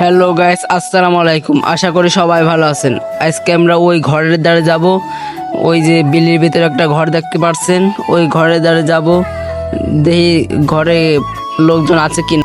Hello guys, আসসালামু আলাইকুম। আশা করি সবাই ভালো আছেন। আজকে আমরা ওই ঘরের দ্বারে যাব। ওই যে বিলির ভিতরে একটা ঘর দেখতে পাচ্ছেন, ওই ঘরের দ্বারে যাব। দেখি ঘরে লোকজন আছে কিনা।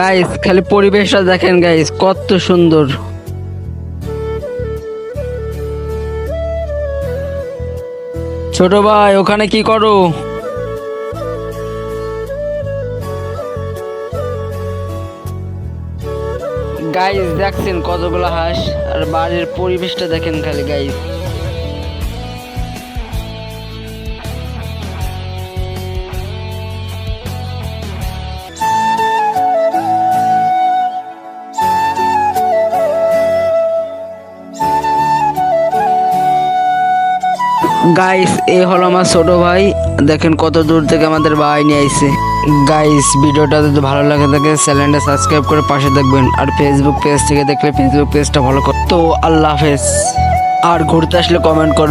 গাইস খালি পরিবেশটা দেখেন গাইস, কত সুন্দর। ছোট ভাই, ওখানে কি করো? গাইস দেখছেন কতগুলো হাঁস, আর বাড়ির পরিবেশটা দেখেন খালি গাইস। গাইস এ হলো আমার ছোট ভাই, দেখেন কত দূর থেকে আমাদের ভাই নিয়ে আইছে। গাইস ভিডিওটা যদি ভালো লাগে থাকে চ্যানেলটা সাবস্ক্রাইব করে পাশে দেখবেন, আর ফেসবুক পেজ থেকে দেখলে ফেসবুক পেজটা ফলো করতো। আল্লাহ হাফেজ। আর ঘুরতে আসলে কমেন্ট করবেন।